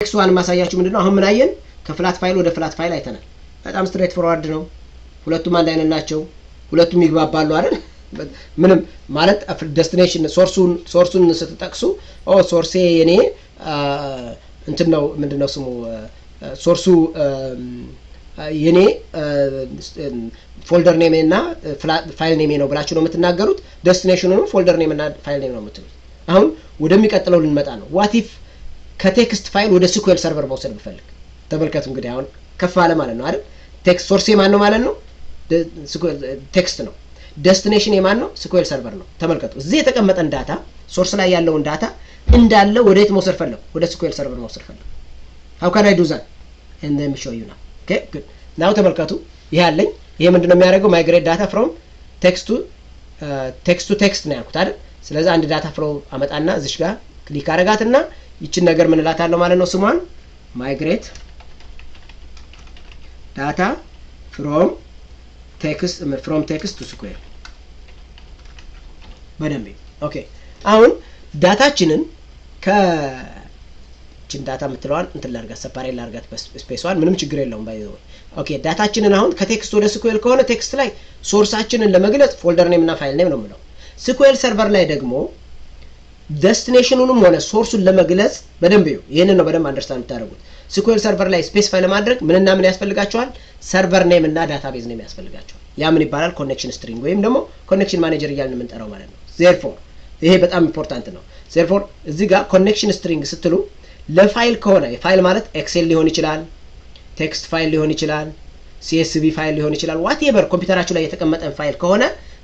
ቴክስት ዋን ማሳያችሁ ምንድነው አሁን ምን አየን ከፍላት ፋይል ወደ ፍላት ፋይል አይተናል በጣም ስትሬት ፎርዋርድ ነው ሁለቱም አንድ አይነት ናቸው ሁለቱም ይግባባሉ አይደል ምንም ማለት ዴስቲኔሽን ሶርሱን ስትጠቅሱ ሶርሴ የኔ እንትን ነው ምንድነው ስሙ ሶርሱ የኔ ፎልደር ኔም እና ፋይል ኔም ነው ብላችሁ ነው የምትናገሩት ዴስቲኔሽኑንም ፎልደር ኔም እና ፋይል ኔም ነው የምትሉት አሁን ወደሚቀጥለው ልንመጣ ነው ዋት ኢፍ ከቴክስት ፋይል ወደ SQL ሰርቨር መውሰድ ብፈልግ ተመልከቱ እንግዲህ አሁን ከፍ አለ ማለት ነው አይደል ቴክስት ሶርስ የማን ነው ማለት ነው ቴክስት ነው ዴስቲኔሽን የማን ነው SQL ሰርቨር ነው ተመልከቱ እዚህ የተቀመጠን ዳታ ሶርስ ላይ ያለውን ዳታ እንዳለ ወዴት መውሰድ ፈለኩ ወደ SQL ሰርቨር መውሰድ ፈለኩ how can I do that and let me show you now okay good now ተመልከቱ ይሄ አለኝ ይሄ ምንድነው የሚያደርገው migrate data from text to text ነው ያልኩት አይደል ስለዚህ አንድ ዳታ ፍሎ አመጣና እዚሽ ጋር ክሊክ አረጋትና ይችን ነገር ምን እላታለሁ ማለት ነው ስሟን migrate data from text to SQL በደንብ ኦኬ አሁን ዳታችንን ከችን ዳታ የምትለዋን እንትን ላርጋት ሰፓሬት ላርጋት በስፔስዋን ምንም ችግር የለውም ባይዘው ኦኬ ዳታችንን አሁን ከቴክስት ወደ SQL ከሆነ ቴክስት ላይ ሶርሳችንን ለመግለጽ ፎልደር ኔም እና ፋይል ኔም ነው የምለው SQL ሰርቨር ላይ ደግሞ ዴስቲኔሽኑንም ሆነ ሶርሱን ለመግለጽ በደንብ ይሄንን ነው በደንብ አንደርስታንድ ታደርጉት SQL ሰርቨር ላይ ስፔሲፋይ ለማድረግ ምንና ምን ያስፈልጋቸዋል ሰርቨር ኔም እና ዳታቤዝ ኔም ያስፈልጋቸዋል ያ ምን ይባላል ኮኔክሽን ስትሪንግ ወይም ደግሞ ኮኔክሽን ማኔጀር እያልን የምንጠራው ማለት ነው therefore ይሄ በጣም ኢምፖርታንት ነው therefore እዚህ ጋር ኮኔክሽን ስትሪንግ ስትሉ ለፋይል ከሆነ ፋይል ማለት ኤክሴል ሊሆን ይችላል ቴክስት ፋይል ሊሆን ይችላል CSV ፋይል ሊሆን ይችላል whatever ኮምፒውተራችሁ ላይ የተቀመጠ ፋይል ከሆነ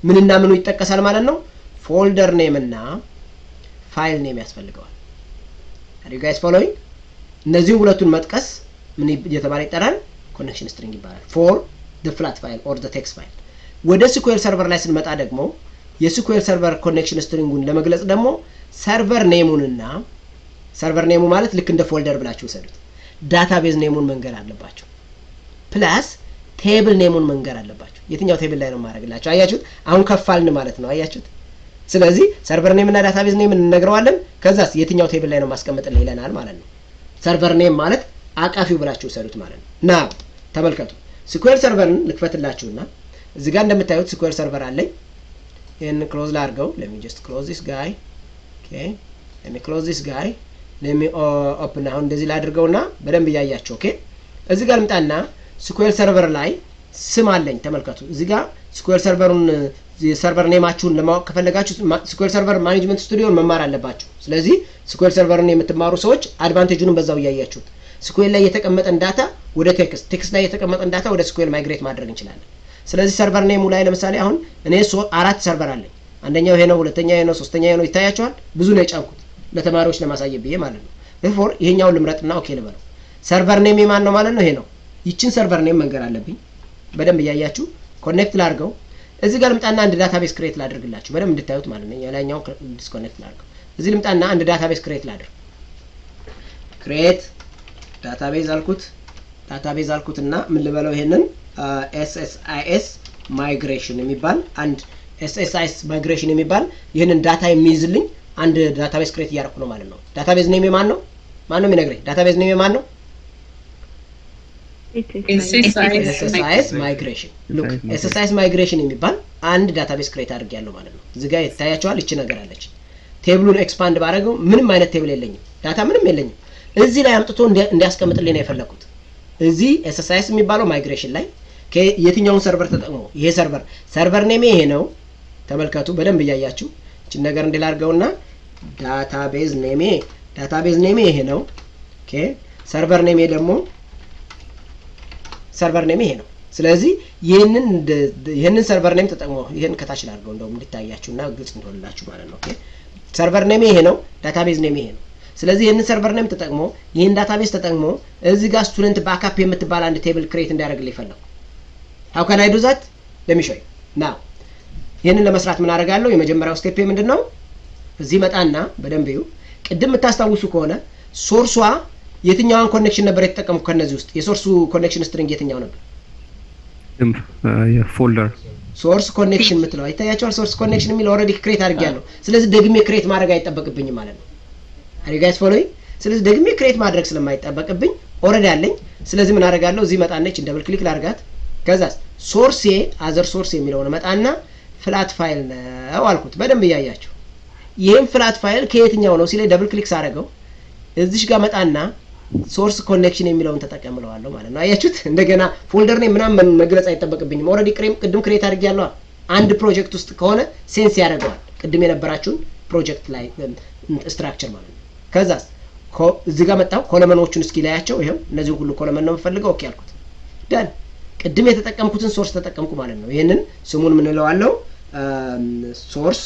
ምንና ምኑ ይጠቀሳል ማለት ነው ፎልደር ኔም እና ፋይል ኔም ያስፈልገዋል are you guys following እነዚህ ሁለቱን መጥቀስ ምን እየተባለ ይጠራል ኮኔክሽን ስትሪንግ ይባላል for the flat file or the text file ወደ SQL ሰርቨር ላይ ስንመጣ ደግሞ የSQL ሰርቨር ኮኔክሽን ስትሪንጉን ለመግለጽ ደግሞ ሰርቨር ኔሙንና ሰርቨር ኔሙ ማለት ልክ እንደ ፎልደር ብላችሁ ወሰዱት ዳታቤዝ ኔሙን መንገር አለባችሁ ፕላስ ቴብል ኔሙን መንገር አለባችሁ የትኛው ቴብል ላይ ነው ማድረግላችሁ አያችሁት አሁን ከፋልን ማለት ነው አያችሁት ስለዚህ ሰርቨር ኔም እና ዳታቤዝ ኔም እንነግረዋለን ከዛስ የትኛው ቴብል ላይ ነው ማስቀመጥልን ይለናል ማለት ነው ሰርቨር ኔም ማለት አቃፊው ብላችሁ ወሰዱት ማለት ነው ና ተመልከቱ SQL ሰርቨርን ልክፈትላችሁና እዚህ ጋር እንደምታዩት SQL ሰርቨር አለኝ ይሄን ክሎዝ ላድርገው let me just close this guy okay let me close this guy let me open አሁን እንደዚህ ላድርገውና በደንብ ያያችሁ ኦኬ እዚህ ጋር ልምጣና SQL ሰርቨር ላይ ስም አለኝ ተመልከቱ እዚህ ጋር SQL ሰርቨሩን የሰርቨር ኔማችሁን ለማወቅ ከፈለጋችሁ SQL ሰርቨር ማኔጅመንት ስቱዲዮን መማር አለባችሁ ስለዚህ SQL ሰርቨርን የምትማሩ ሰዎች አድቫንቴጁን በዛው ያያችሁት SQL ላይ የተቀመጠን ዳታ ወደ ቴክስት ላይ የተቀመጠን ዳታ ወደ SQL ማይግሬት ማድረግ እንችላለን ስለዚህ ሰርቨር ኔሙ ላይ ለምሳሌ አሁን እኔ አራት ሰርቨር አለኝ አንደኛው ይሄ ነው ሁለተኛው ይሄ ነው ሶስተኛው ይሄ ነው ይታያችኋል ብዙ ነው የጫንኩት ለተማሪዎች ለማሳየት ብዬ ማለት ነው therefore ይሄኛውን ልምረጥና ኦኬ ልበለው ሰርቨር ኔም ማን ነው ማለት ነው ይሄ ነው ይችን ሰርቨር ኔም መንገር አለብኝ በደንብ ያያችሁ ኮኔክት ላድርገው እዚህ ጋር ልምጣና አንድ ዳታቤዝ ክሬት ላድርግላችሁ በደንብ እንድታዩት ማለት ነው ያላኛው ዲስኮኔክት ላድርገው እዚህ ልምጣና አንድ ዳታቤዝ ክሬት ላድርግ ክሬት ዳታቤዝ አልኩትና ምን ልበለው ይሄንን SSIS ማይግሬሽን የሚባል አንድ SSIS ማይግሬሽን የሚባል ይሄንን ዳታ የሚይዝልኝ አንድ ዳታቤዝ ክሬት ያደርኩ ነው ማለት ነው ዳታቤዝ ኔም ማን ነው የሚነግረኝ ዳታቤዝ ኔም ማን ነው SSIS ማይግሬሽን look SSIS ማይግሬሽን የሚባል አንድ ዳታቤዝ ክሬት አድርጌያለሁ ማለት ነው እዚህ ጋር ይታያችኋል እቺ ነገር አለች ቴብሉን ኤክስፓንድ ባደረገው ምንም አይነት ቴብል የለኝም ዳታ ምንም የለኝም እዚህ ላይ አምጥቶ እንዲያስቀምጥልኝ ነው የፈለኩት እዚህ SSIS የሚባለው ማይግሬሽን ላይ የትኛውን ሰርቨር ተጠቅሞ ይሄ ሰርቨር ኔም ይሄ ነው ተመልከቱ በደንብ ያያችሁ እቺ ነገር እንዲላርገውና ዳታቤዝ ኔም ይሄ ነው ኦኬ ሰርቨር ኔም ይሄ ነው ስለዚህ ይሄንን ሰርቨር ኔም ተጠቅሞ ይሄን ከታች ላድርገው እንደውም እንድታያችሁና ግልጽ እንዲሆንላችሁ ማለት ነው ኦኬ ሰርቨር ኔም ይሄ ነው ዳታቤዝ ኔም ይሄ ነው ስለዚህ ይሄንን ሰርቨር ኔም ተጠቅሞ ይሄን ዳታቤዝ ተጠቅሞ እዚህ ጋር ስቱደንት ባክአፕ የምትባል አንድ ቴብል ክሬት እንዲያደርግልኝ ፈለኩ how can I do that let me show you now ይሄንን ለመስራት ምን አደርጋለሁ የመጀመሪያው ስቴፕ ምንድነው እዚህ መጣና በደንብ ይዩ ቅድም የምታስታውሱ ከሆነ ሶርሷ የትኛውን ኮኔክሽን ነበር የተጠቀመው ከነዚህ ውስጥ የሶርሱ ኮኔክሽን ስትሪንግ የትኛው ነበር የፎልደር ሶርስ ኮኔክሽን የምትለው አይታያችኋል ሶርስ ኮኔክሽን የሚል ኦልሬዲ ክሬት አድርጌያለሁ ስለዚህ ደግሜ ክሬት ማድረግ አይጠበቅብኝም ማለት ነው are you guys following ስለዚህ ደግሜ ክሬት ማድረግ ስለማይጠበቅብኝ ኦሬዲ አለኝ። ስለዚህ ምን አደርጋለሁ እዚህ መጣነች ደብል ክሊክ ላርጋት ከዛስ ሶርሴ አዘር ሶርስ የሚለውን መጣና ፍላት ፋይል ነው አልኩት በደንብ ያያችሁ ይሄን ፍላት ፋይል ከየትኛው ነው ሲለኝ ደብል ክሊክ ሳረጋው እዚሽ ጋር መጣና ሶርስ ኮኔክሽን የሚለውን ተጠቀምለዋለሁ ማለት ነው አያችሁት እንደገና ፎልደር ኔም ምናምን መግለጽ አይጠበቅብኝም ኦሬዲ ቅድም ክሬት አድርጌያለሁ አንድ ፕሮጀክት ውስጥ ከሆነ ሴንስ ያደርጋል ቅድም የነበራችሁን ፕሮጀክት ላይ ስትራክቸር ማለት ነው ከዛስ እዚህ ጋር መጣው ኮለመኖቹን እስኪ ላያቸው ይሄው እነዚህ ሁሉ ኮለመን ነው የምፈልገው ኦኬ አልኩት ዳን ቅድም የተጠቀምኩትን ሶርስ ተጠቀምኩ ማለት ነው ይሄንን ስሙን ምን እለዋለሁ ሶርስ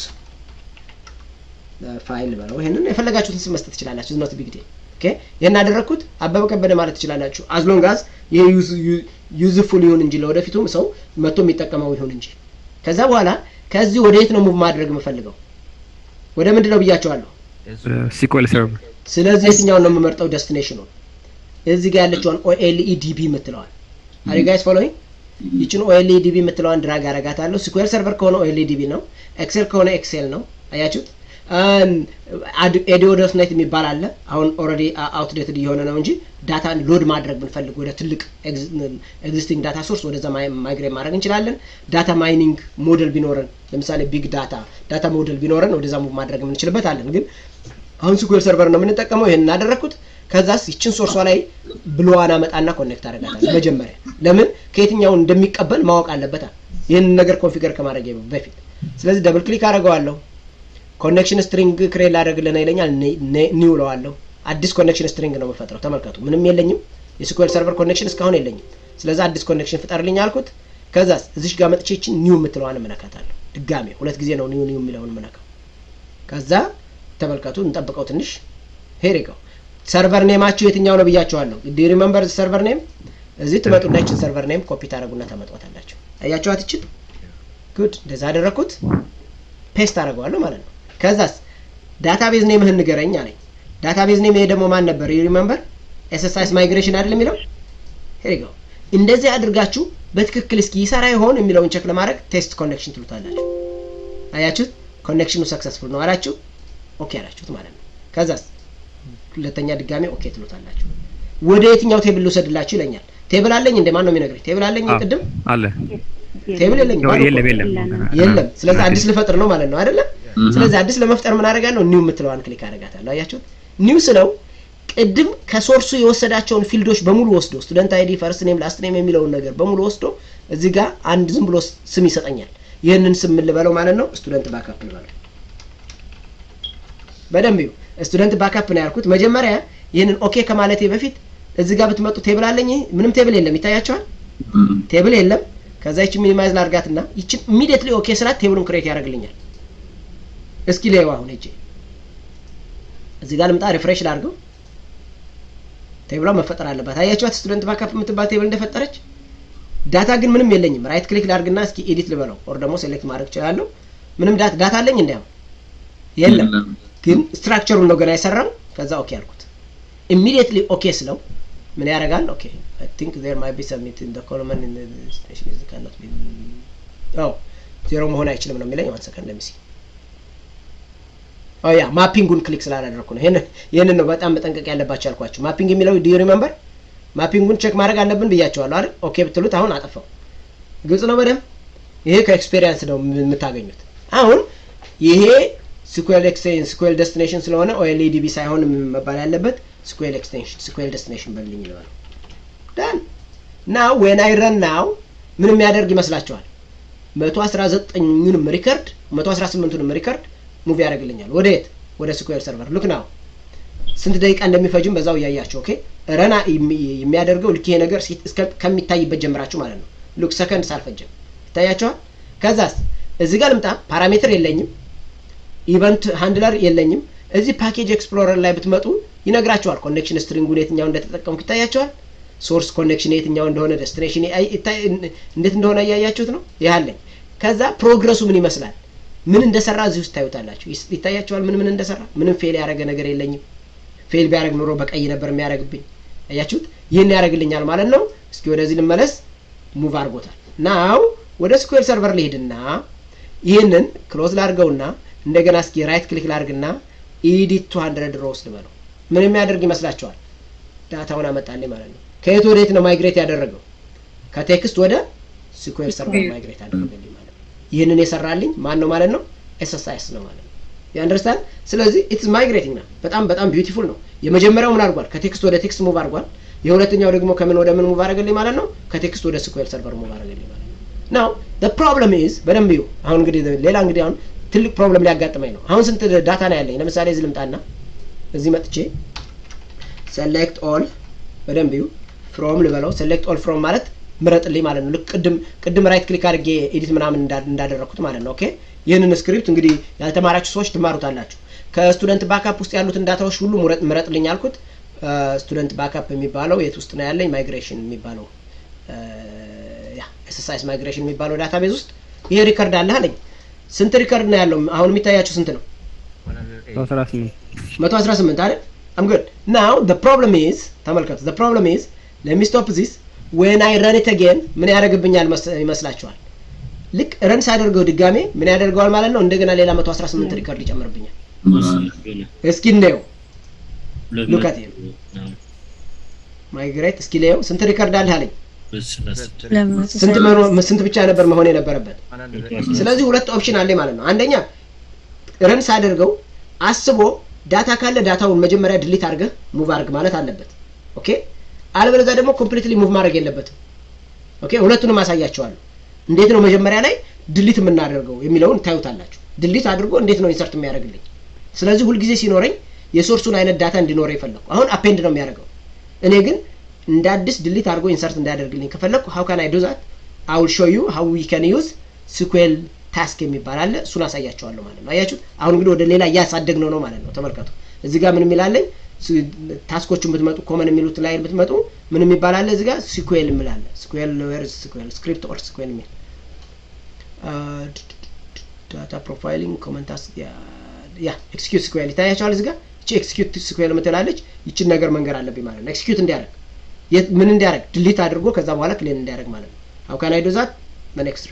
ፋይል በለው ይሄንን የፈለጋችሁትን ስም መስጠት ትችላላችሁ ኖት ቢግ ዲል ኦኬ ይሄን አደረኩት አበበ ከበደ ማለት ትችላላችሁ as long as ይሄ ዩዝፉል ይሁን እንጂ ለወደፊቱም ሰው መጥቶ የሚጠቀመው ይሁን እንጂ ከዛ በኋላ ከዚህ ወደ የት ነው ሙቭ ማድረግ የምፈልገው ወደ ምንድነው ብያቸዋለሁ SQL server ስለዚህ የትኛው ነው የምመርጠው ዴስቲኔሽኑ እዚህ ጋር ያለችውን OLEDB የምትለዋል are you guys following ይችን OLEDB የምትለዋን ድራግ አረጋታለሁ SQL server ከሆነ OLEDB ነው ኤክሴል ከሆነ ኤክሴል ነው አያችሁት ADO.NET የሚባል አለ አሁን ኦሬዲ አውትዴትድ የሆነ ነው እንጂ ዳታን ሎድ ማድረግ ብንፈልግ ወደ ትልቅ ኤግዚስቲንግ ዳታ ሶርስ ወደዛ ማይግሬት ማድረግ እንችላለን ዳታ ማይኒንግ ሞዴል ቢኖረን ለምሳሌ ቢግ ዳታ ሞዴል ቢኖረን ወደዛ ሙቭ ማድረግ የምንችልበት አለን ግን አሁን SQL server ነው የምንጠቀመው ይሄን እናደረኩት ከዛስ ይችን ሶርሷ ላይ ብሎዋና መጣና ኮኔክት አደረጋታለሁ መጀመሪያ ለምን ከየትኛው እንደሚቀበል ማወቅ አለበት ይሄን ነገር ኮንፊገር ከማድረግ በፊት ስለዚህ ደብል ክሊክ አደርገዋለሁ ኮኔክሽን ስትሪንግ ክሬት ላደርግልኝ ይለኛል ኒው ለዋለሁ አዲስ ኮኔክሽን ስትሪንግ ነው የምፈጥረው ተመልከቱ ምንም የለኝም የSQL server ኮኔክሽን እስካሁን የለኝም ስለዚህ አዲስ ኮኔክሽን ፍጠርልኝ አልኩት ከዛስ እዚሽ ጋር መጥቼ ይችን ኒው የምትለዋን መነካታለሁ ድጋሜ ሁለት ጊዜ ነው ኒው የሚለውን መነካው ከዛ ተመልከቱ እንጠብቀው ትንሽ ሄሪጋው ሰርቨር ኔማችሁ የትኛው ነው ብያችኋለሁ ዱ ዩ ሪሜምበር ሰርቨር ኔም እዚህ ትመጡና ይችን ሰርቨር ኔም ኮፒ ታረጉና ታመጣጣላችሁ አያችኋት እቺ ጉድ እንደዛ አደረኩት ፔስት አደርገዋለሁ ማለት ነው ከዛስ ዳታቤዝ ኔምህን ንገረኝ አለኝ ዳታቤዝ ኔም ይሄ ደግሞ ማን ነበር ዩ ሪሜምበር SSIS ማይግሬሽን አይደል የሚለው ሄሪጋው እንደዚህ አድርጋችሁ በትክክል እስኪ ይሰራ ይሆን የሚለውን ቼክ ለማድረግ ቴስት ኮኔክሽን ትሉታላችሁ አያችሁት ኮኔክሽኑ ሰክሰስፉል ነው አላችሁ ኦኬ አላችሁት ማለት ነው ከዛስ ሁለተኛ ድጋሜ ኦኬ ትሉታላችሁ ወደ የትኛው ቴብል ልውሰድላችሁ ይለኛል ቴብል አለኝ እንደማን ነው የሚነግረኝ ቴብል አለኝ ቅድም አለ ቴብል የለም ስለዚህ አዲስ ልፈጥር ነው ማለት ነው አይደለ ስለዚህ አዲስ ለመፍጠር ምን አደርጋለሁ ኒው የምትለዋን ክሊክ አደርጋታለሁ አያችሁት ኒው ስለው ቅድም ከሶርሱ የወሰዳቸውን ፊልዶች በሙሉ ወስዶ ስቱደንት አይዲ ፈርስት ኔም ላስት ኔም የሚለውን ነገር በሙሉ ወስዶ እዚህ ጋር አንድ ዝም ብሎ ስም ይሰጠኛል ይሄንን ስም ልበለው ማለት ነው ስቱደንት ባክአፕ ልበለው በደንብ ይው ስቱደንት ባክአፕ ነው ያልኩት መጀመሪያ ይሄንን ኦኬ ከማለቴ በፊት እዚህ ጋር ብትመጡ ቴብል አለኝ ምንም ቴብል የለም ይታያችኋል ቴብል የለም ከዛ ይቺ ሚኒማይዝ ላርጋትና ይቺ ኢሚዲየትሊ ኦኬ ስላት ቴብሉን ክሬት ያደርግልኛል እስኪ ለይው አሁን እጄ እዚህ ጋር ልምጣ ሪፍሬሽ ላርገው ቴብሏ መፈጠር አለባት አያችኋት ስቱደንት ባክአፕ የምትባል ቴብል እንደፈጠረች ዳታ ግን ምንም የለኝም ራይት ክሊክ ላርግና እስኪ ኤዲት ልበለው ኦር ደግሞ ሴሌክት ማድረግ ይችላል ምንም ዳታ አለኝ እንዴ የለም ግን ስትራክቸሩን ነው ገና ያሰራው ከዛ ኦኬ አልኩት ኢሚዲየትሊ ኦኬ ስለው ምን ያደርጋል ኦኬ I think there might be submit in the column in the destination is cannot be ዜሮ መሆን አይችልም ነው የሚለኝ 1 ሰከንድ ለሚሲ ያ ማፒንጉን ክሊክ ስላላደረኩ ነው ይሄንን ነው በጣም መጠንቀቅ ያለባችሁ አልኳችሁ ማፒንግ የሚለው ዱ ዩ ሪሜምበር ማፒንጉን ቼክ ማድረግ አለብን ብያችኋለሁ አይደል ኦኬ ብትሉት አሁን አጠፋው ግልጽ ነው በደም ይሄ ከኤክስፒሪየንስ ነው የምታገኙት አሁን ይሄ SQL destination ስለሆነ OLEDB ሳይሆን መባል ያለበት SQL extension SQL destination በልኝ ነው done now when I run now ምንም ያደርግ ይመስላችኋል 119ኙንም ሪከርድ 118ኙንም ሪከርድ ሙቭ ያደርግልኛል ወዴት ወደ SQL server look now ስንት ደቂቃ እንደሚፈጅም በዛው ያያችሁ ኦኬ ረና የሚያደርገው ልክ ይሄ ነገር ከሚታይበት ጀምራችሁ ማለት ነው look seconds አልፈጀም ይታያችኋል ከዛስ እዚህ ጋር ልምጣ ፓራሜትር የለኝም ኢቨንት ሃንድለር የለኝም እዚህ ፓኬጅ ኤክስፕሎረር ላይ ብትመጡ ይነግራችኋል ኮኔክሽን ስትሪንጉን የትኛው እንደተጠቀምኩ ይታያችኋል ሶርስ ኮኔክሽን የትኛው እንደሆነ ዴስቲኔሽን እንዴት እንደሆነ ያያችሁት ነው ይያለኝ ከዛ ፕሮግረሱ ምን ይመስላል ምን እንደሰራ እዚህ ውስጥ ታዩታላችሁ ይታያችኋል ምን እንደሰራ ምንም ፌል ያደረገ ነገር የለኝም ፌል ቢያደርግ ኖሮ በቀይ ነበር የሚያደርግብኝ ያያችሁት ይሄን ያደርግልኛል ማለት ነው እስኪ ወደዚህ ልመለስ ሙቭ አድርጎታል ናው ወደ SQL server ልሄድና ይሄንን ክሎዝ ላድርገውና እንደገና እስኪ ራይት ክሊክ ላድርግና ኤዲት 200 ሮውስ ልበለው ምን የሚያደርግ ይመስላችኋል? ዳታውን አመጣልኝ ማለት ነው። ከየት ወደ የት ነው ማይግሬት ያደረገው? ከቴክስት ወደ SQL ሰርቨር ማይግሬት አደረገልኝ ማለት ነው። ይህንን የሰራልኝ ማን ነው ማለት ነው? SSIS ነው ማለት ነው። you understand? ስለዚህ it's migrating ነው። በጣም ቢዩቲፉል ነው። የመጀመሪያው ምን አድርጓል? ከቴክስት ወደ ቴክስት ሙቭ አድርጓል። የሁለተኛው ደግሞ ከምን ወደ ምን ሙቭ አደረገልኝ ማለት ነው? ከቴክስት ወደ SQL ሰርቨር ሙቭ አደረገልኝ ማለት ነው። now the problem is በደንብ ይሁ አሁን እንግዲህ ሌላ እንግዲህ አሁን ትልቅ ፕሮብለም ሊያጋጥመኝ ነው። አሁን ስንት ዳታ ነው ያለኝ? ለምሳሌ እዚህ ልምጣና እዚህ መጥቼ select all በደንብ ይሁ from ልበለው። select all from ማለት ምረጥልኝ ማለት ነው። ልክ ቅድም ራይት ክሊክ አድርጌ ኤዲት ምናምን እንዳደረኩት ማለት ነው። ኦኬ ይህንን ስክሪፕት እንግዲህ ያልተማራችሁ ሰዎች ትማሩታላችሁ። ከስቱደንት ባክአፕ ውስጥ ያሉትን ዳታዎች ሁሉ ምረጥልኝ አልኩት። ስቱደንት ባክአፕ የሚባለው የት ውስጥ ነው ያለኝ? ማይግሬሽን የሚባለው SSIS ማይግሬሽን የሚባለው ዳታቤዝ ውስጥ ይሄ ሪከርድ አለ አለኝ። ስንት ሪከርድ ነው ያለው? አሁን የሚታያችሁ ስንት ነው? 118 አይደል? I'm good. Now the problem is ተመልከቱ። the problem is let me stop this. when I run it again ምን ያደርግብኛል ይመስላችኋል? ልክ ረን ሳደርገው ድጋሜ ምን ያደርገዋል ማለት ነው? እንደገና ሌላ 118 ሪከርድ ይጨምርብኛል። እስኪ እንየው። look at him migrate እስኪ ለየው። ስንት ሪከርድ አለ አለኝ? ስንት ብቻ ነበር መሆን የነበረበት? ስለዚህ ሁለት ኦፕሽን አለ ማለት ነው። አንደኛ ረን ሳደርገው አስቦ ዳታ ካለ ዳታውን መጀመሪያ ዲሊት አድርገህ ሙቭ አድርግ ማለት አለበት። ኦኬ አለበለዚያ ደግሞ ኮምፕሊትሊ ሙቭ ማድረግ የለበትም። ኦኬ ሁለቱንም አሳያቸዋለሁ። እንዴት ነው መጀመሪያ ላይ ዲሊት የምናደርገው የሚለውን ታዩታላችሁ። ዲሊት አድርጎ እንዴት ነው ኢንሰርት የሚያደርግልኝ? ስለዚህ ሁልጊዜ ሲኖረኝ የሶርሱን አይነት ዳታ እንዲኖር ይፈልኩ። አሁን አፔንድ ነው የሚያደርገው። እኔ ግን እንደ አዲስ ዲሊት አድርጎ ኢንሰርት እንዳያደርግልኝ ከፈለኩ how can I do that? I will show you how we can use SQL ታስክ የሚባል አለ። እሱን አሳያቸዋለሁ ማለት ነው። አያችሁ አሁን እንግዲህ ወደ ሌላ እያሳደግነው ነው ማለት ነው። ተመልከቱ እዚህ ጋር ምን የሚላለኝ ታስኮቹን ብትመጡ ኮመን የሚሉት ላይ ብትመጡ ምን የሚባል አለ? እዚህ ጋር SQL የሚላል SQL where is SQL script or SQL የሚል data profiling common task ያ execute SQL ይታያችኋል። እዚህ ጋር እቺ execute SQL የምትላለች ይችን ነገር መንገር አለብኝ ማለት ነው። execute እንዲያደርግ ምን እንዲያደርግ ዲሊት አድርጎ ከዛ በኋላ ክሊን እንዲያደርግ ማለት ነው። how can I do that? the next